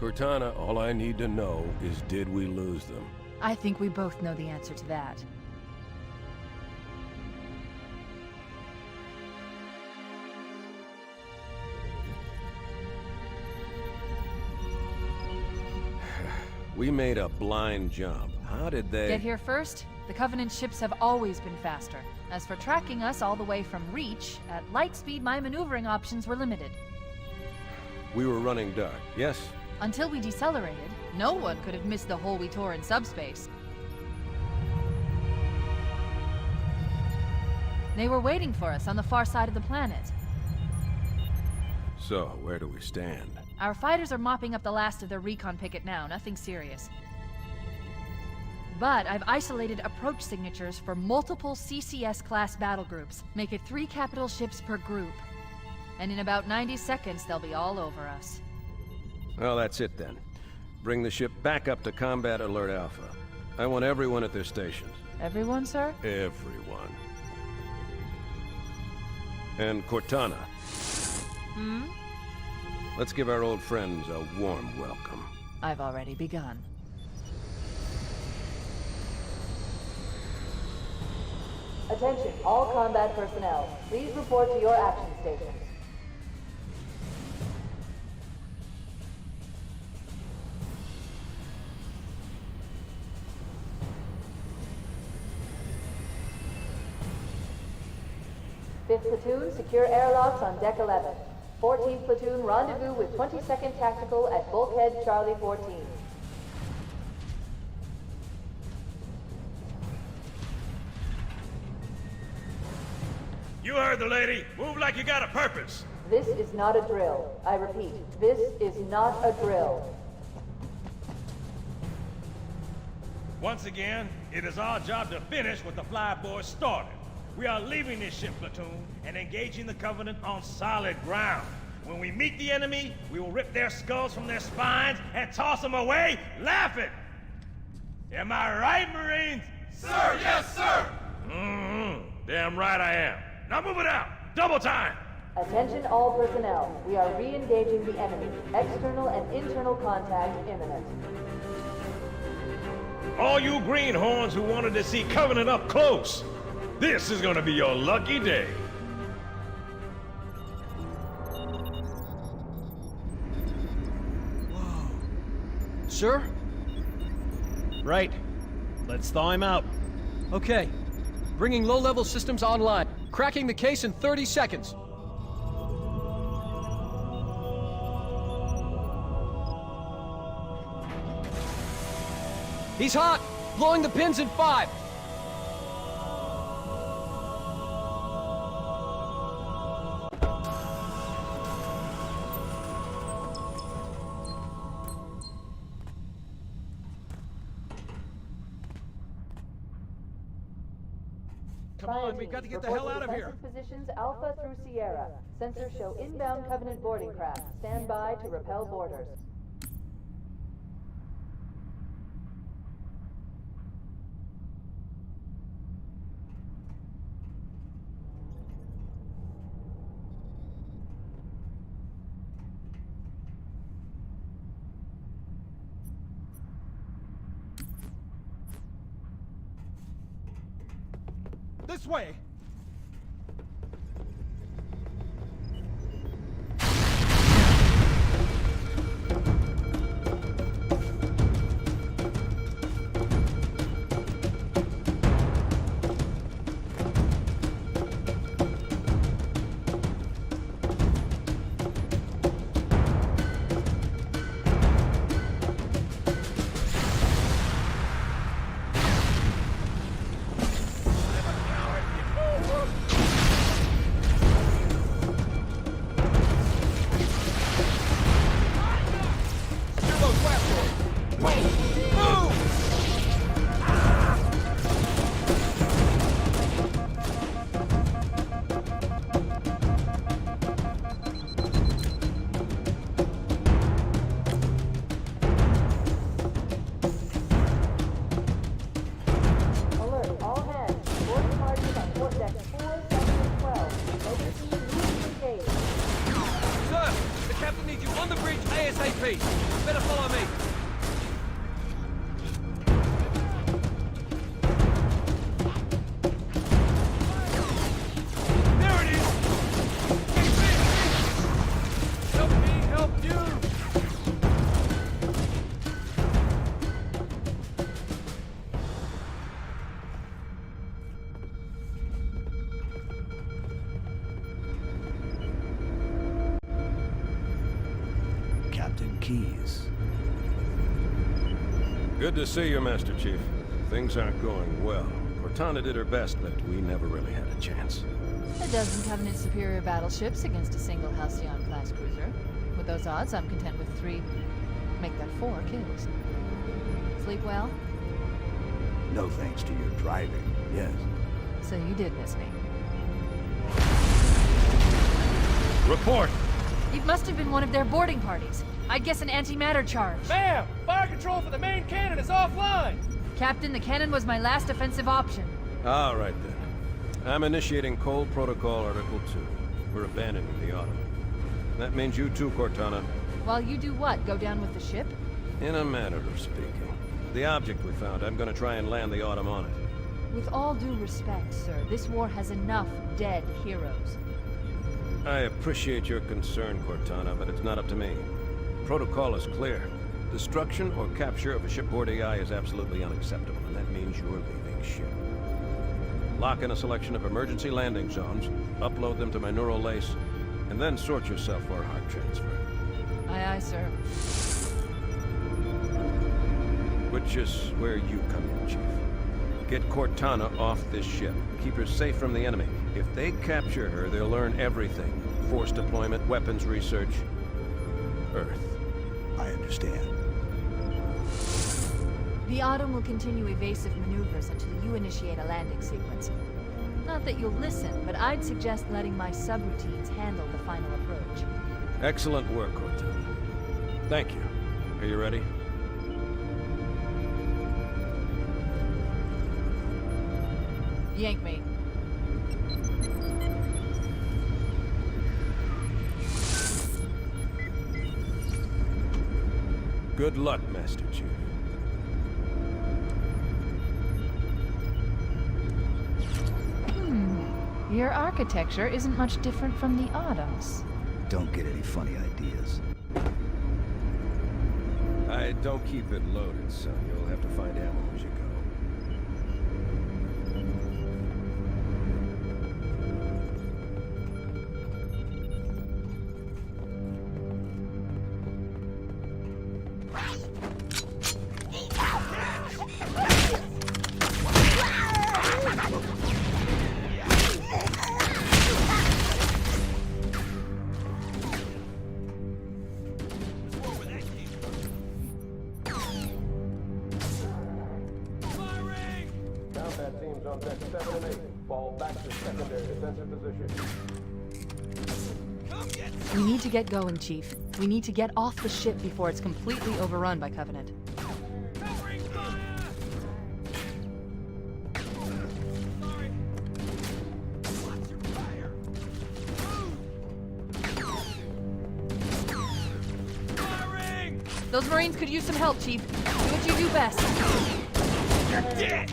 Cortana, all I need to know is did we lose them? I think we both know the answer to that. We made a blind jump. How did they... Get here first? The Covenant ships have always been faster. As for tracking us all the way from Reach, at light speed my maneuvering options were limited. We were running dark, yes? Until we decelerated, no one could have missed the hole we tore in subspace. They were waiting for us on the far side of the planet. So, where do we stand? Our fighters are mopping up the last of their recon picket now, nothing serious. But I've isolated approach signatures for multiple CCS-class battle groups. Make it 3 capital ships per group. And in about 90 seconds, they'll be all over us. Well, that's it then. Bring the ship back up to Combat Alert Alpha. I want everyone at their stations. Everyone, sir? Everyone. And Cortana. Hmm? Let's give our old friends a warm welcome. I've already begun. Attention, all combat personnel. Please report to your action stations. Fifth platoon, secure airlocks on deck 11. 14th platoon, rendezvous with 22nd Tactical at Bulkhead Charlie 14. You heard the lady. Move like you got a purpose. This is not a drill. I repeat, this is not a drill. Once again, it is our job to finish what the flyboys started. We are leaving this ship platoon and engaging the Covenant on solid ground. When we meet the enemy, we will rip their skulls from their spines and toss them away, laughing. Am I right, Marines? Sir, yes, sir! Damn right I am. Now move it out! Double time! Attention all personnel. We are re-engaging the enemy. External and internal contact imminent. All you greenhorns who wanted to see Covenant up close, this is gonna be your lucky day. Sir? Right. Let's thaw him out. Okay. Bringing low-level systems online. Cracking the case in 30 seconds. He's hot! Blowing the pins in 5! Come on, we've got to get the hell out of here! Positions Alpha through Sierra. Sensors show inbound Covenant boarding craft. Stand by to repel boarders. This way! feet. Better follow me. There it is! Help me help you! Captain Keyes. Good to see you, Master Chief. Things aren't going well. Cortana did her best, but we never really had a chance. A dozen Covenant superior battleships against a single Halcyon-class cruiser. With those odds, I'm content with 3, make that 4 kills. Sleep well? No thanks to your driving, yes. So you did miss me. Report! It must have been one of their boarding parties. I'd guess an antimatter charge. Ma'am! Fire control for the main cannon is offline! Captain, the cannon was my last offensive option. All right, then. I'm initiating Cold Protocol Article 2. We're abandoning the Autumn. That means you too, Cortana. While you do what? Go down with the ship? In a manner of speaking. The object we found, I'm gonna try and land the Autumn on it. With all due respect, sir, this war has enough dead heroes. I appreciate your concern, Cortana, but it's not up to me. Protocol is clear. Destruction or capture of a shipboard AI is absolutely unacceptable, and that means you're leaving ship. Lock in a selection of emergency landing zones, upload them to my neural lace, and then sort yourself for a heart transfer. Aye, aye, sir. Which is where you come in, Chief. Get Cortana off this ship. Keep her safe from the enemy. If they capture her, they'll learn everything. Force deployment, weapons research, Earth. I understand. The Autumn will continue evasive maneuvers until you initiate a landing sequence. Not that you'll listen, but I'd suggest letting my subroutines handle the final approach. Excellent work, Cortana. Thank you. Are you ready? Yank me. Good luck, Master Chief. Your architecture isn't much different from the Autumn's. Don't get any funny ideas. I don't keep it loaded, son. You'll have to find ammo as you go. Combat teams on deck 7 and 8. Fall back to secondary defensive position. We need to get going, Chief. We need to get off the ship before it's completely overrun by Covenant. Those Marines could use some help, Chief. Do what you do best. You're dead!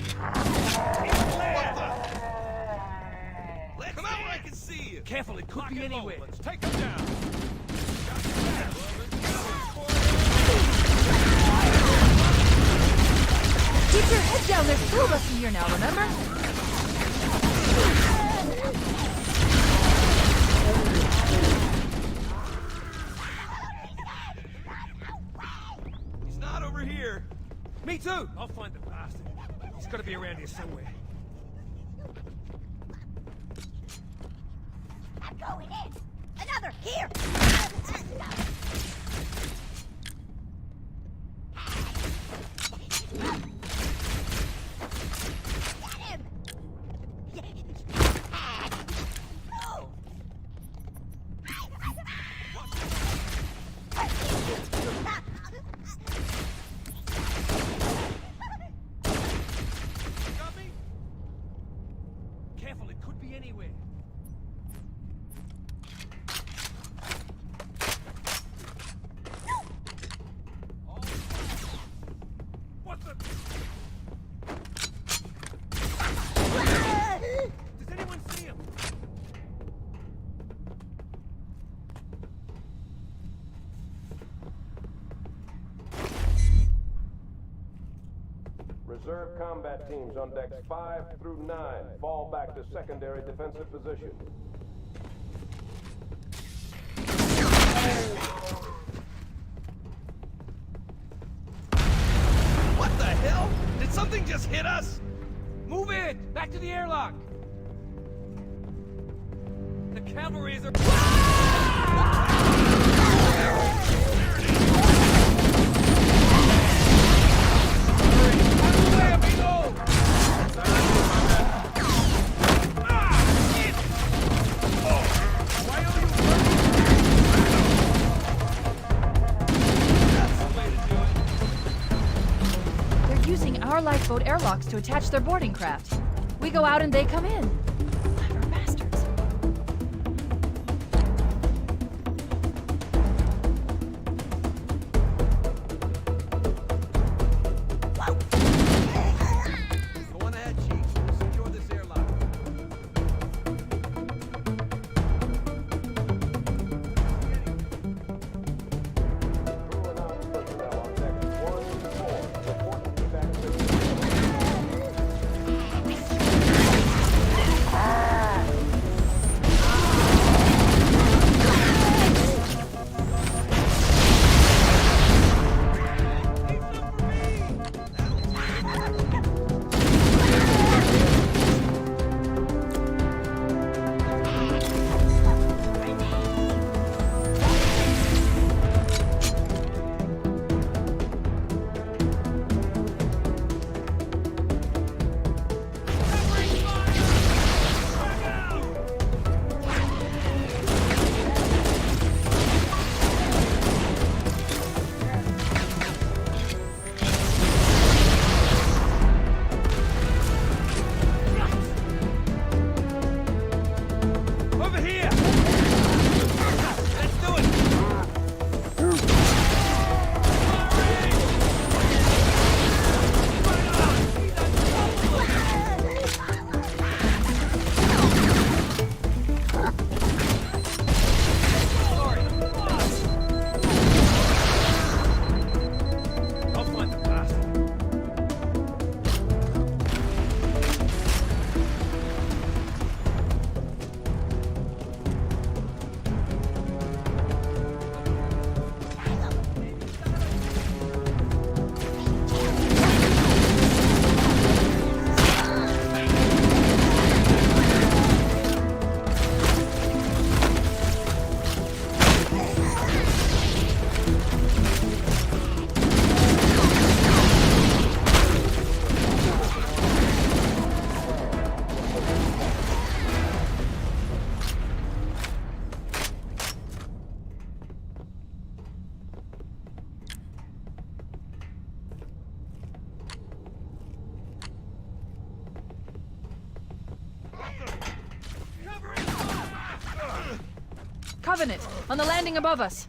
Come out where I can see you! Careful, it could be anywhere. Let's take them down! Keep your head down. There's 2 of us in here now, remember? He's not over here! Me too! I'll find the bastard. He's gotta be around here somewhere. I'm going in! Another! Here! Got him! Got me? Careful, it could be anywhere. Reserve combat teams on decks 5 through 9 fall back to secondary defensive positions. What the hell? Did something just hit us? Move it! Back to the airlock! The cavalry is... They're using our lifeboat airlocks to attach their boarding craft. We go out and they come in. Clever bastards. Go on ahead, Chief. Secure this airlock. Crew and armed personnel on decks 1 and 4 report to evacuation. Over here! Let's do it! I'll find the bastard. Covenant, on the landing above us.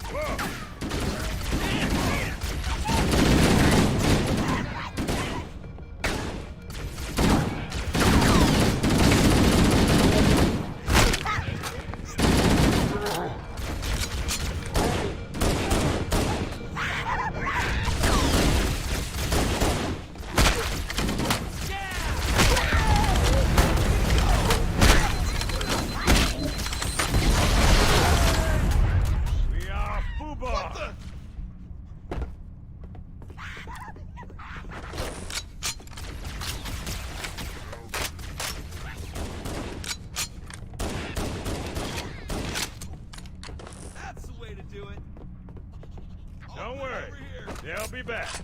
We are FUBAR! That's the way to do it. Don't worry, they'll be back.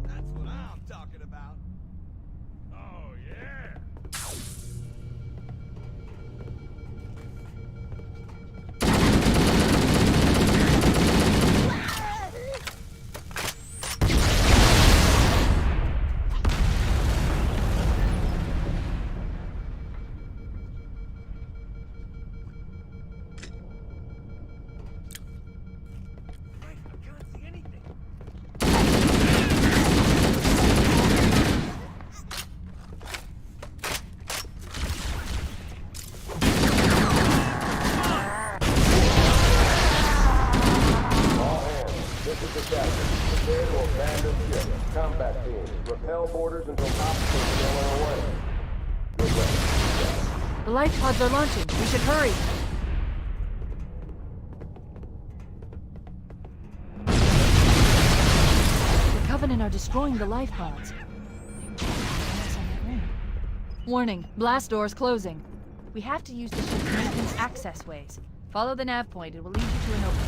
That's what I'm talking about. Oh, yeah. held borders until obstacles get in our way. Good way. The life pods are launching. We should hurry. The Covenant are destroying the life pods. Warning, blast doors closing. We have to use the ship's maintenance access ways. Follow the nav point. It will lead you to an opening.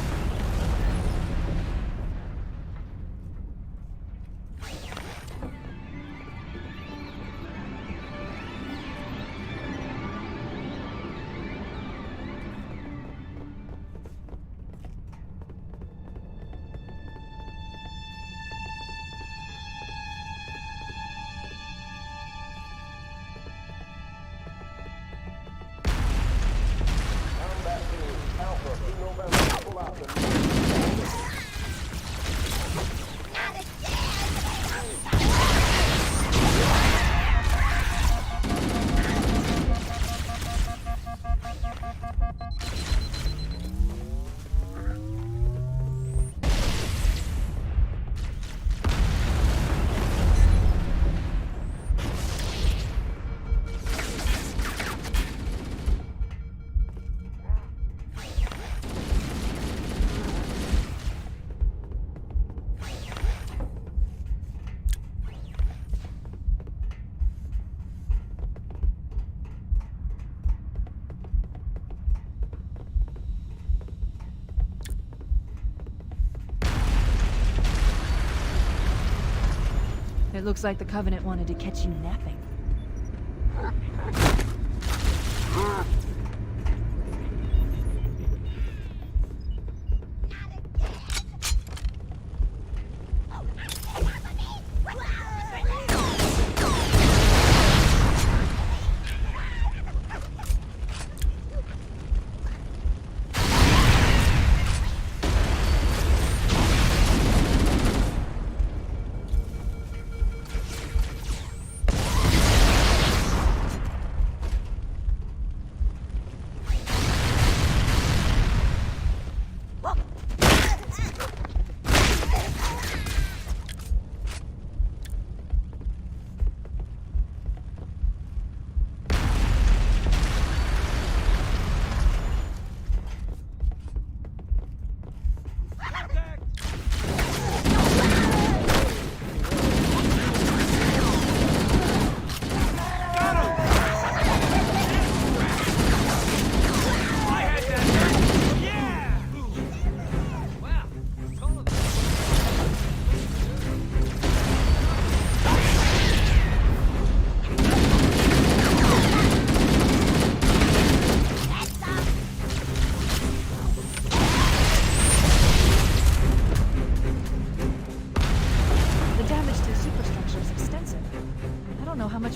It looks like the Covenant wanted to catch you napping.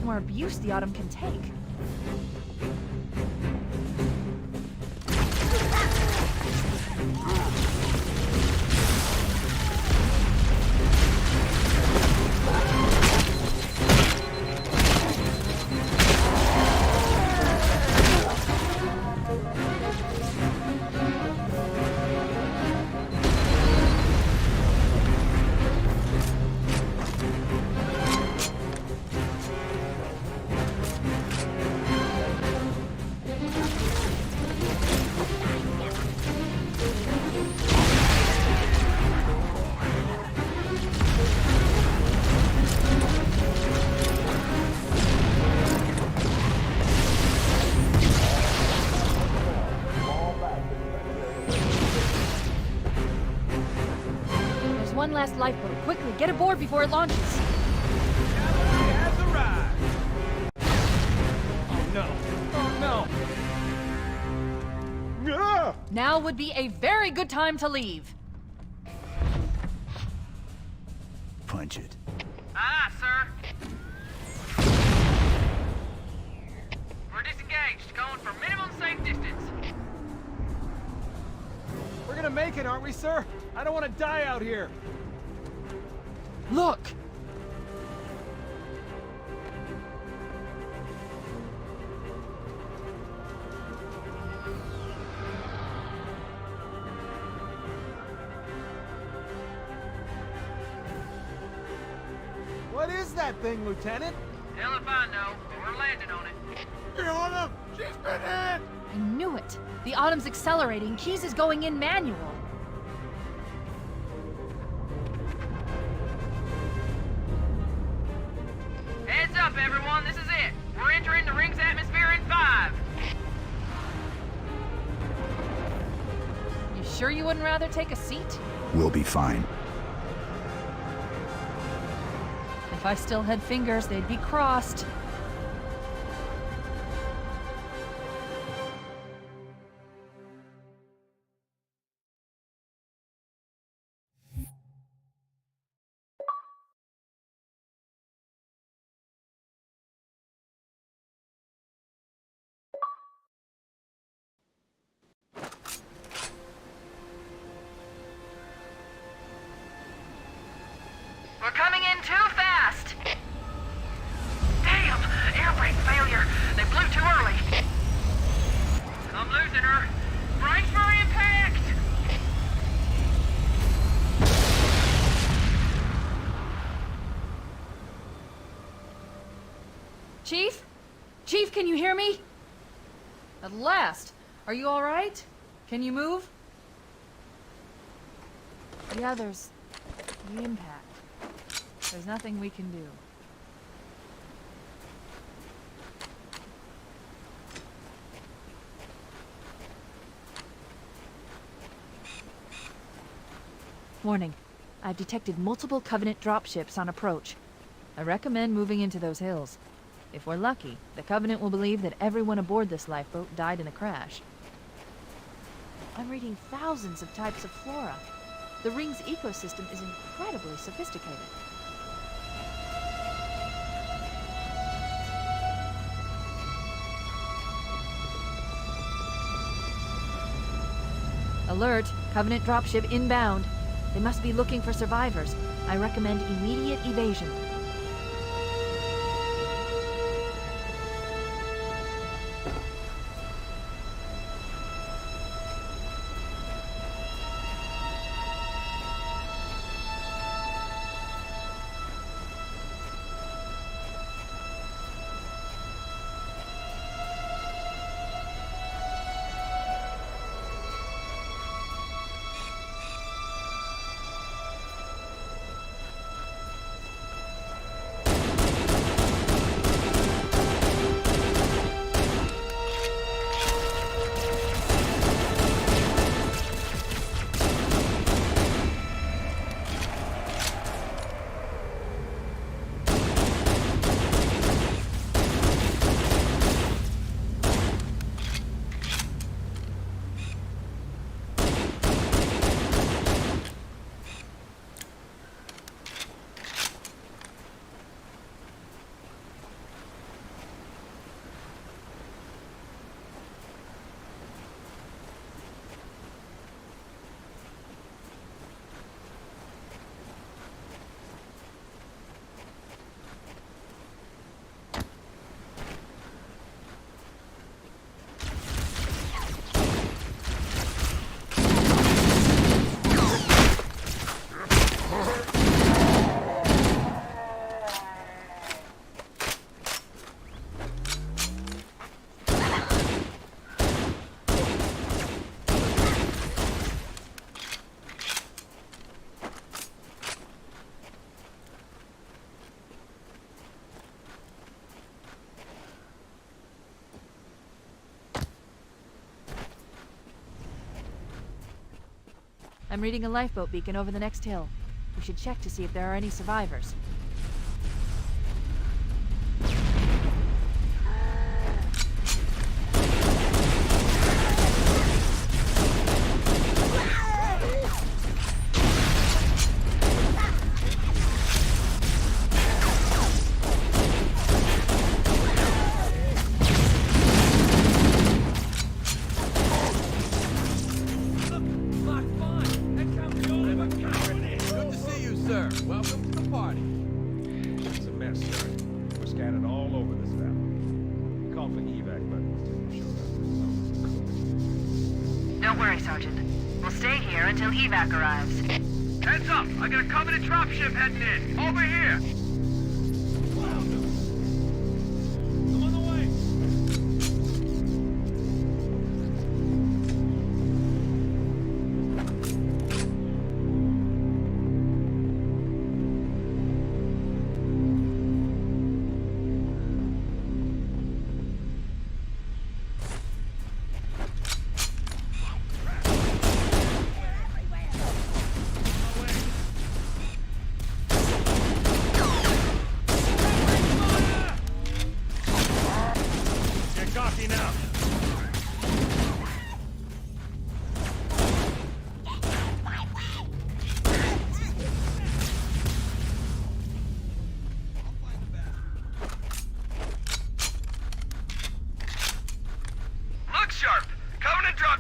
More abuse the Autumn can take. One last lifeboat. Quickly, get aboard before it launches. Cavalry has arrived. Oh no! Oh no! Now would be a very good time to leave. Punch it. Aye, sir. We're disengaged, going for minimum safe distance. We're gonna make it, aren't we, sir? I don't want to die out here. Look! What is that thing, Lieutenant? Hell if I know, but we're landing on it. You're on him! She's been hit! I knew it. The Autumn's accelerating. Keys is going in manual. Heads up, everyone, this is it. We're entering the ring's atmosphere in 5. You sure you wouldn't rather take a seat? We'll be fine. If I still had fingers, they'd be crossed. We're coming in too fast. Damn, air brake failure. They blew too early. I'm losing her. Brace for impact. Chief? Chief, can you hear me? At last. Are you all right? Can you move? Yeah, there's the impact. There's nothing we can do. Warning. I've detected multiple Covenant dropships on approach. I recommend moving into those hills. If we're lucky, the Covenant will believe that everyone aboard this lifeboat died in a crash. I'm reading thousands of types of flora. The ring's ecosystem is incredibly sophisticated. Alert! Covenant dropship inbound. They must be looking for survivors. I recommend immediate evasion. I'm reading a lifeboat beacon over the next hill. We should check to see if there are any survivors. Good to see you, sir. Welcome to the party. It's a mess, sir. We're scattered all over this valley. We called for evac, but Don't worry, Sergeant. We'll stay here until evac arrives. Heads up! I got a Covenant dropship heading in. Over here!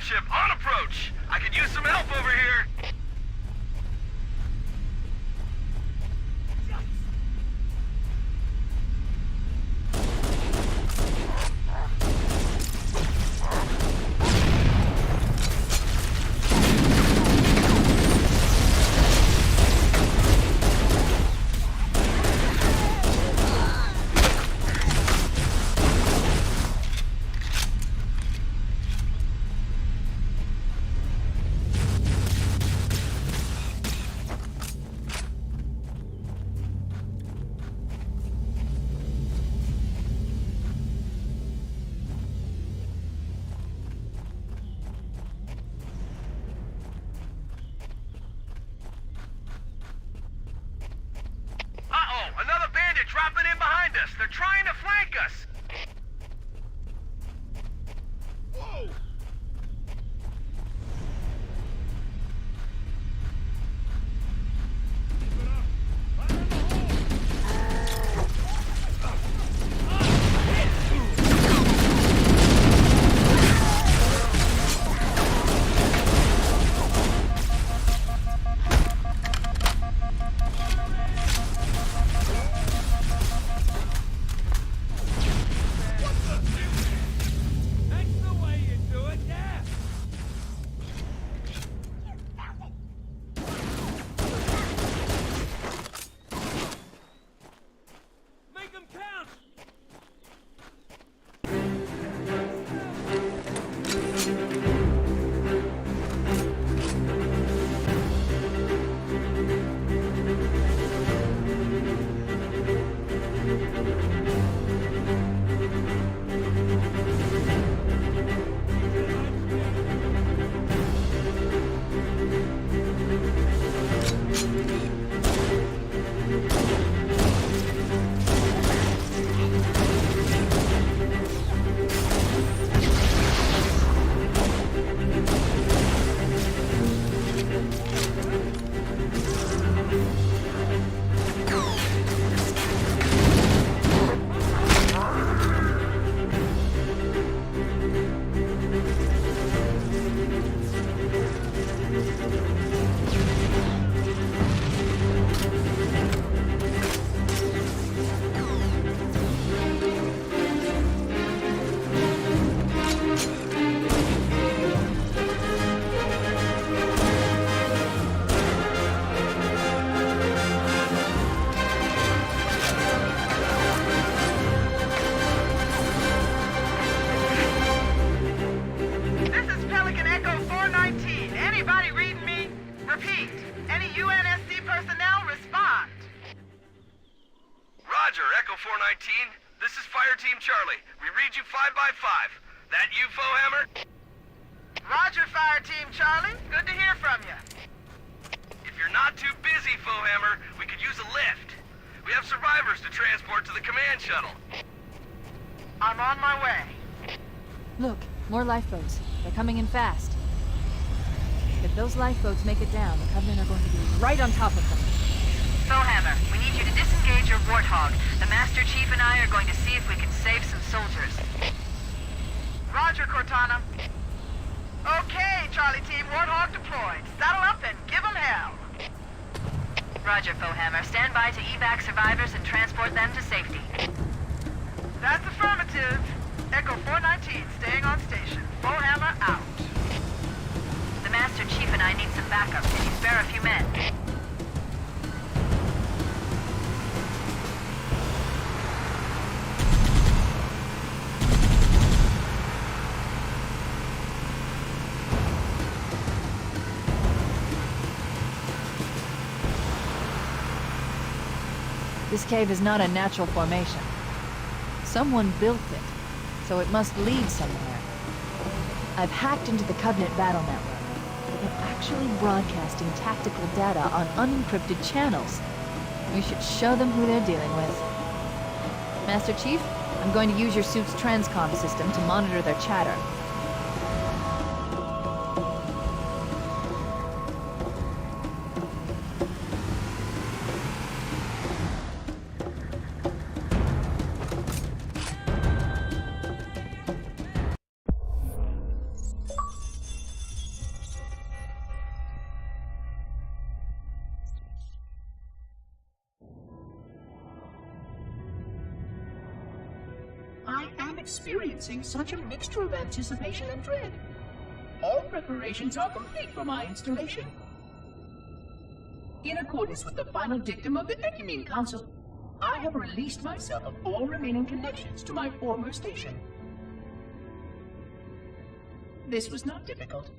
dropship on approach. I could use some help over here. Another bandit dropping in behind us. They're trying to flank us. Whoa! Roger, Echo 419. This is Fire Team Charlie. We read you 5 by 5. That you, Foehammer? Roger, Fire Team Charlie. Good to hear from you. If you're not too busy, Foehammer, we could use a lift. We have survivors to transport to the command shuttle. I'm on my way. Look, more lifeboats. They're coming in fast. If those lifeboats make it down, the Covenant are going to be right on top of them. Foehammer, we need you to disengage your Warthog. The Master Chief and I are going to see if we can save some soldiers. Roger, Cortana. Okay, Charlie Team, Warthog deployed. Saddle up and give them hell. Roger, Foehammer. Stand by to evac survivors and transport them to safety. That's affirmative. Echo 419 staying on station. Foehammer out. The Master Chief and I need some backup. Can you spare a few men? This cave is not a natural formation. Someone built it, so it must lead somewhere. I've hacked into the Covenant battle network. They're actually broadcasting tactical data on unencrypted channels. We should show them who they're dealing with. Master Chief, I'm going to use your suit's transcom system to monitor their chatter. I am experiencing such a mixture of anticipation and dread. All preparations are complete for my installation. In accordance with the final dictum of the Ecumene Council, I have released myself of all remaining connections to my former station. This was not difficult.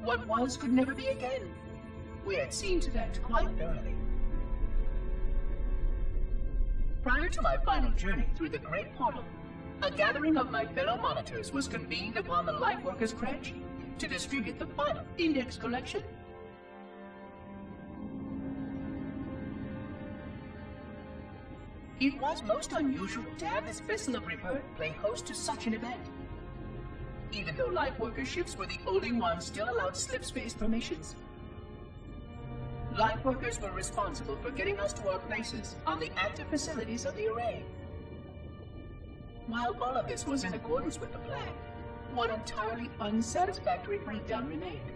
What was could never be again. We had seen to that quite early. Prior to my final journey through the Great Portal, a gathering of my fellow monitors was convened upon the Lightworkers' Crash to distribute the final index collection. It was most unusual to have this vessel of rebirth play host to such an event. Even though Lightworker ships were the only ones still allowed slip-space formations. Lightworkers were responsible for getting us to our places on the active facilities of the array. While all of this was in accordance with the plan, one entirely unsatisfactory breakdown remained.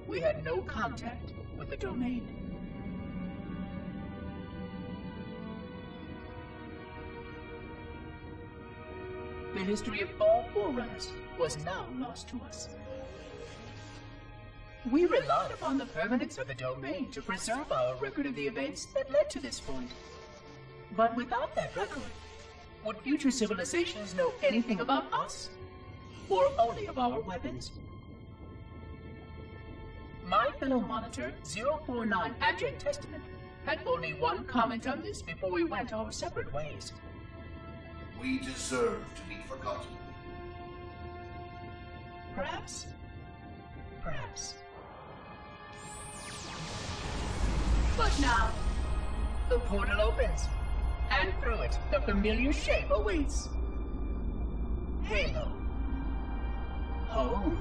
We had no contact with the domain. The history of all Forerunners was now lost to us. We relied upon the permanence of the domain to preserve our record of the events that led to this point. But without that record, would future civilizations know anything about us? Or only of our weapons? My fellow monitor, 049 Abject Testament, had only one comment on this before we went our separate ways. We deserve to be forgotten. Perhaps. Perhaps. But now, the portal opens, and through it, the familiar shape awaits. Halo. Home.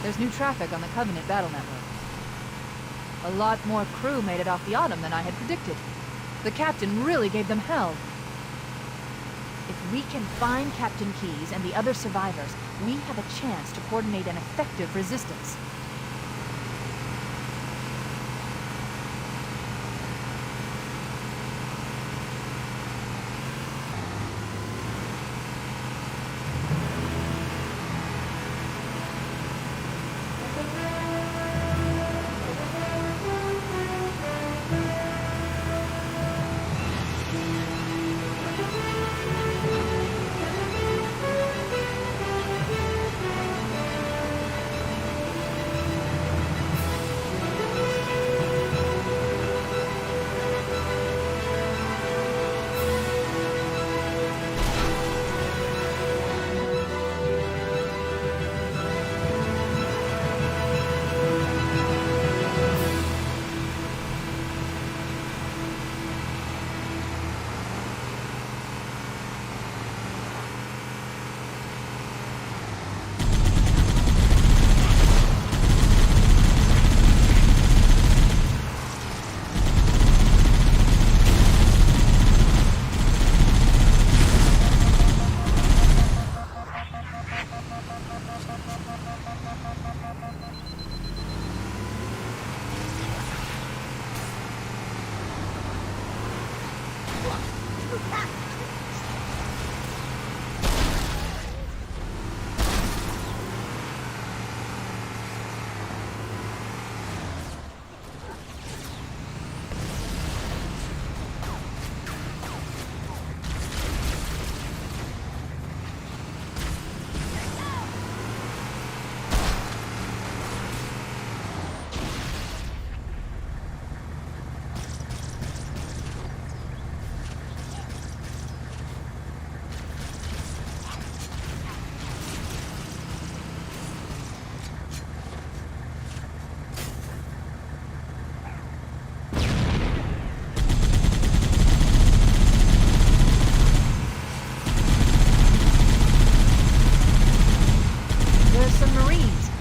There's new traffic on the Covenant battle network. A lot more crew made it off the Autumn than I had predicted. The captain really gave them hell. If we can find Captain Keyes and the other survivors, we have a chance to coordinate an effective resistance.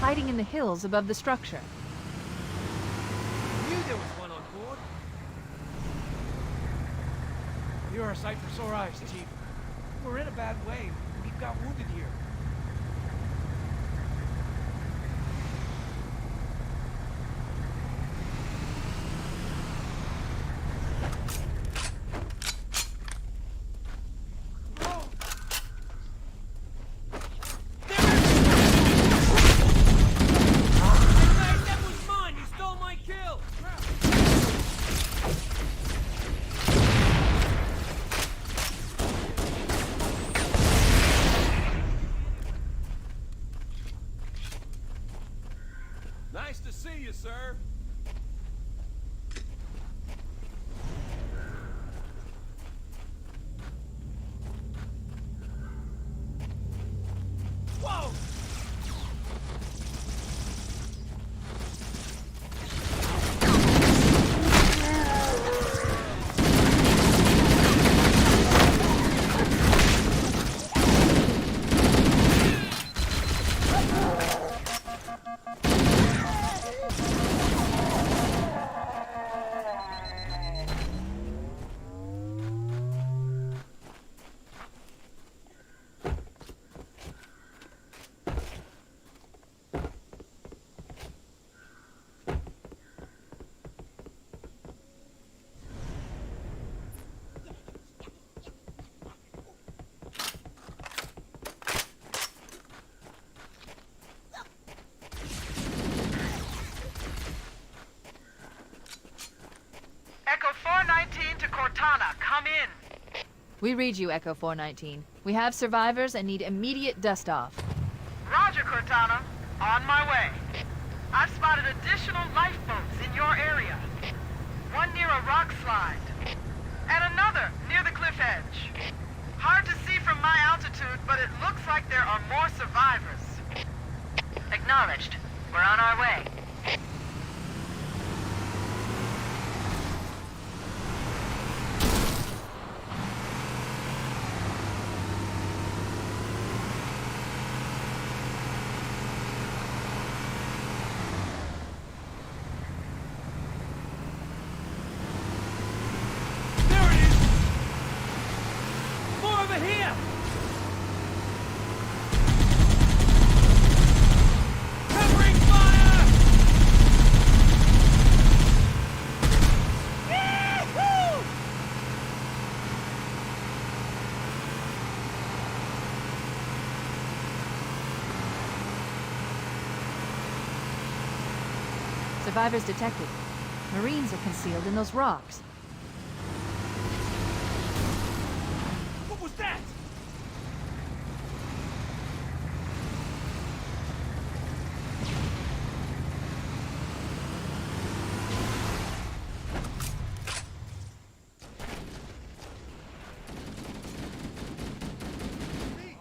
Hiding in the hills above the structure. I knew there was one on board. You're a sight for sore eyes, Chief. We're in a bad way. We've got wounded here. Nice to see you, sir. Whoa! Echo 419 to Cortana, come in. We read you, Echo 419. We have survivors and need immediate dust-off. Roger, Cortana. On my way. I've spotted additional lifeboats in your area. One near a rock slide. And another near the cliff edge. Hard to see from my altitude, but it looks like there are more survivors. Acknowledged. We're on our way. Survivors detected. Marines are concealed in those rocks. What was that?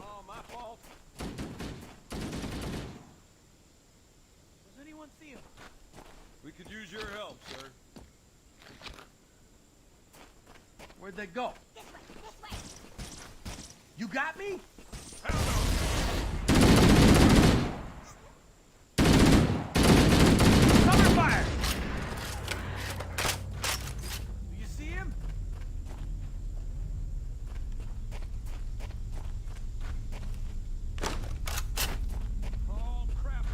Oh, my fault. Does anyone see him? We could use your help, sir. Where'd they go? This way. You got me? Cover fire! Do you see him? Oh, crap.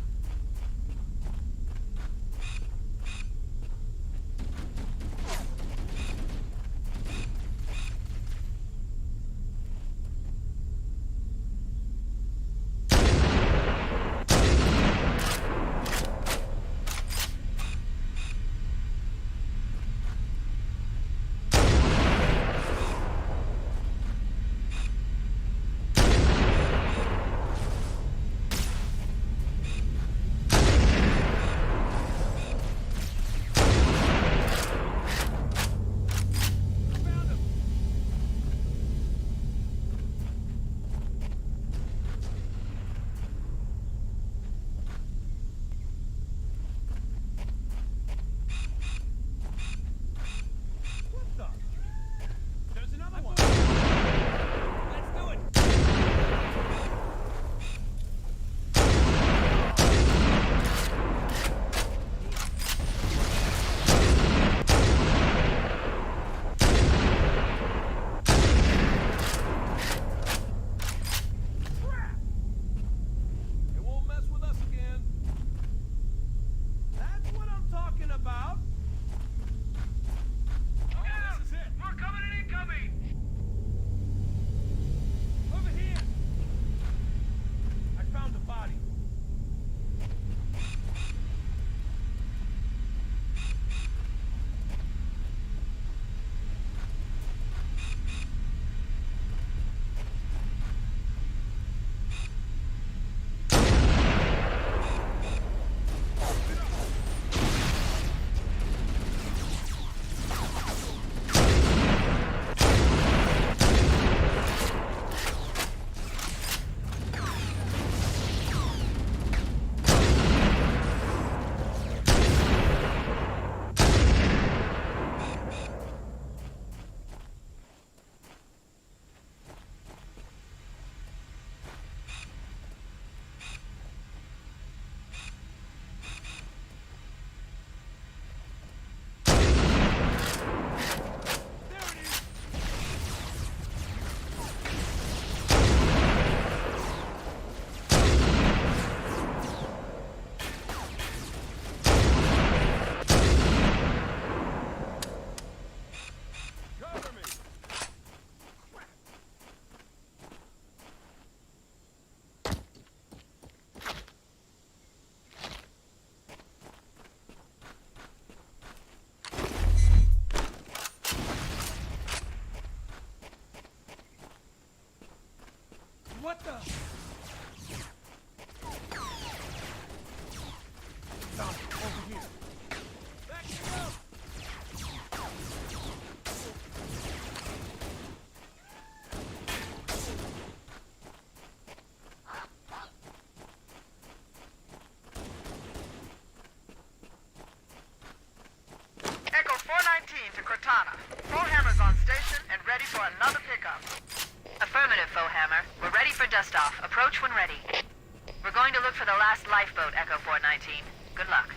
What the? There's another one. Let's do it. Crap! It won't mess with us again. That's what I'm talking about. This is it. We're coming and incoming! Over here. I found the body. There it is. Cover me. What the? Found it. Over here. Back you up. Echo 419 to Cortana. Foehammer's on station and ready for another pickup. Affirmative, Foehammer. We're ready for dust-off. Approach when ready. We're going to look for the last lifeboat, Echo 419. Good luck.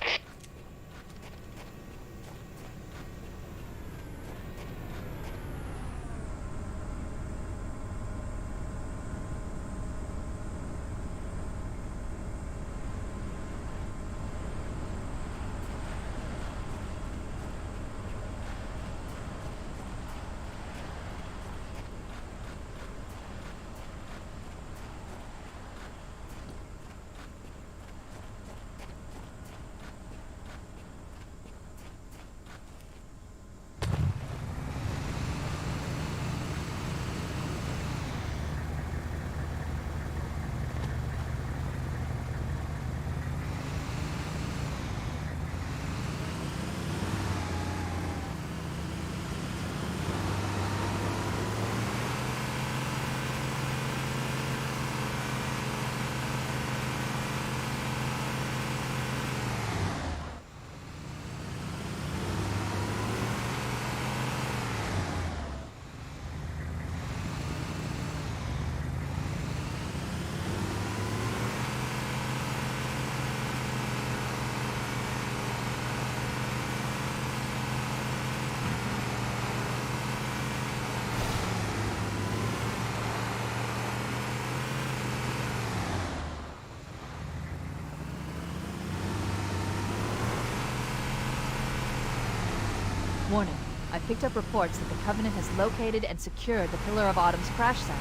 Warning. I picked up reports that the Covenant has located and secured the Pillar of Autumn's crash site.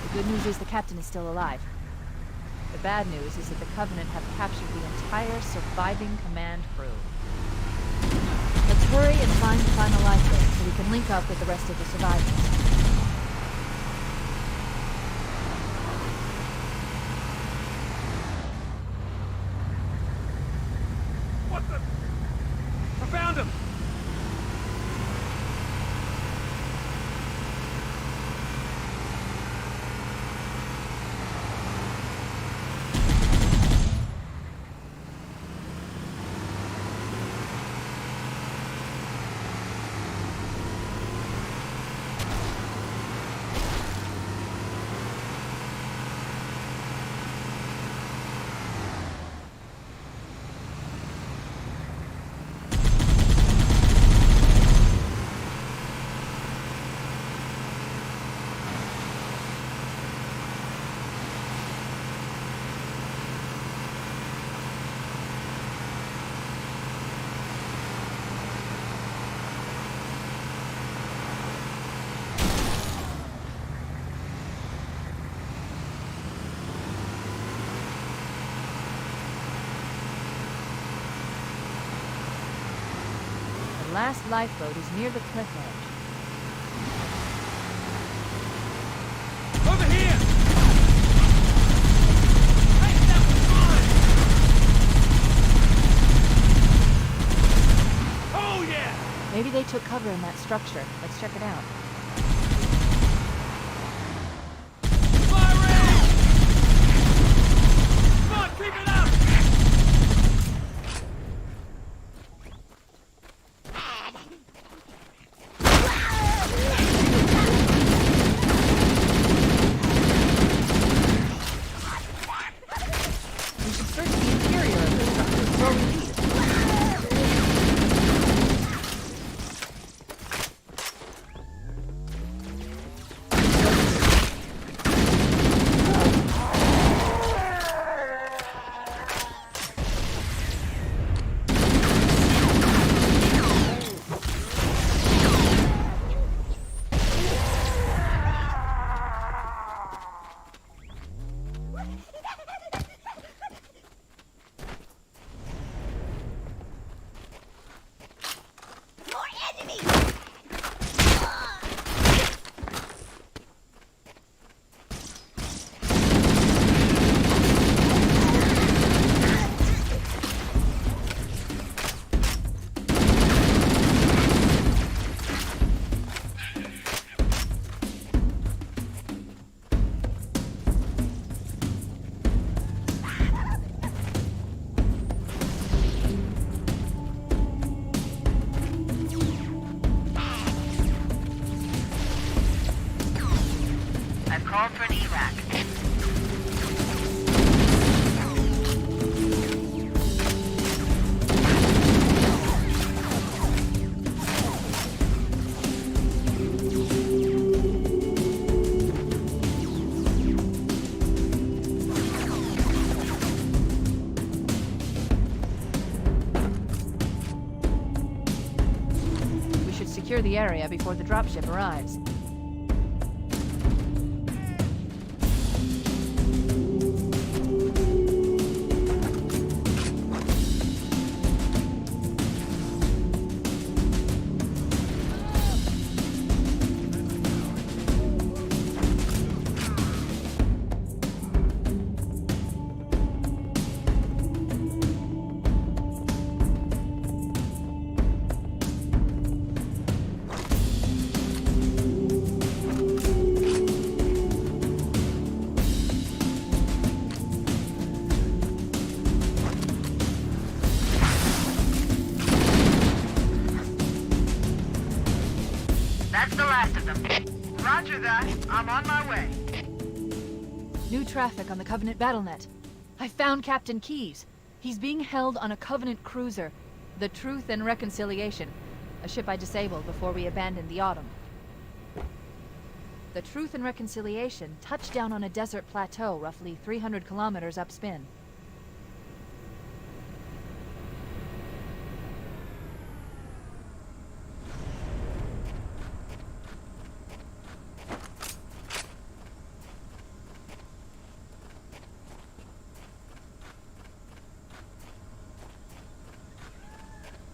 The good news is the captain is still alive. The bad news is that the Covenant have captured the entire surviving command crew. Let's hurry and find the final lifeboat so we can link up with the rest of the survivors. What the? I found him! The last lifeboat is near the cliff edge. Over here! Oh yeah! Maybe they took cover in that structure. Let's check it out. Firing! Come on, keep it up! We should search the interior of the structure before we leave. More enemies! I've called for an evac. We should secure the area before the dropship arrives. That's the last of them. Roger that. I'm on my way. New traffic on the Covenant BattleNet. I found Captain Keyes. He's being held on a Covenant cruiser, the Truth and Reconciliation, a ship I disabled before we abandoned the Autumn. The Truth and Reconciliation touched down on a desert plateau roughly 300 kilometers upspin.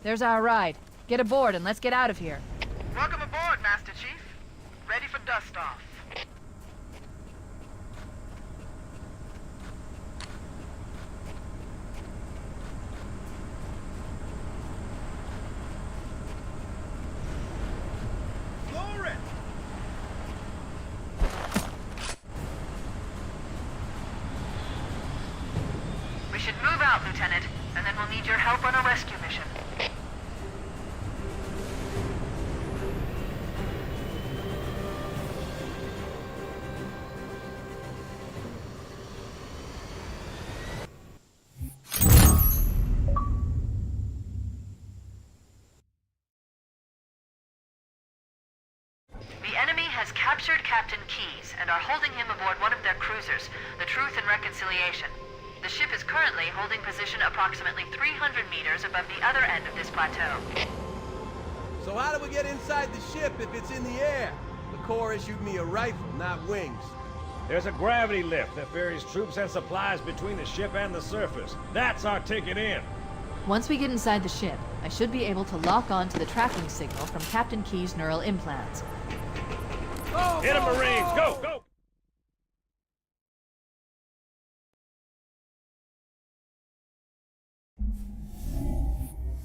There's our ride. Get aboard and let's get out of here. Welcome aboard, Master Chief. Ready for dust-off. We should move out, Lieutenant, and then we'll need your help on a rescue mission. The enemy has captured Captain Keyes and are holding him aboard one of their cruisers, the Truth and Reconciliation. The ship is currently holding position approximately 300 meters above the other end of this plateau. So how do we get inside the ship if it's in the air? The Corps issued me a rifle, not wings. There's a gravity lift that ferries troops and supplies between the ship and the surface. That's our ticket in. Once we get inside the ship, I should be able to lock on to the tracking signal from Captain Keyes' neural implants. Hit 'em, Marines! Go, go!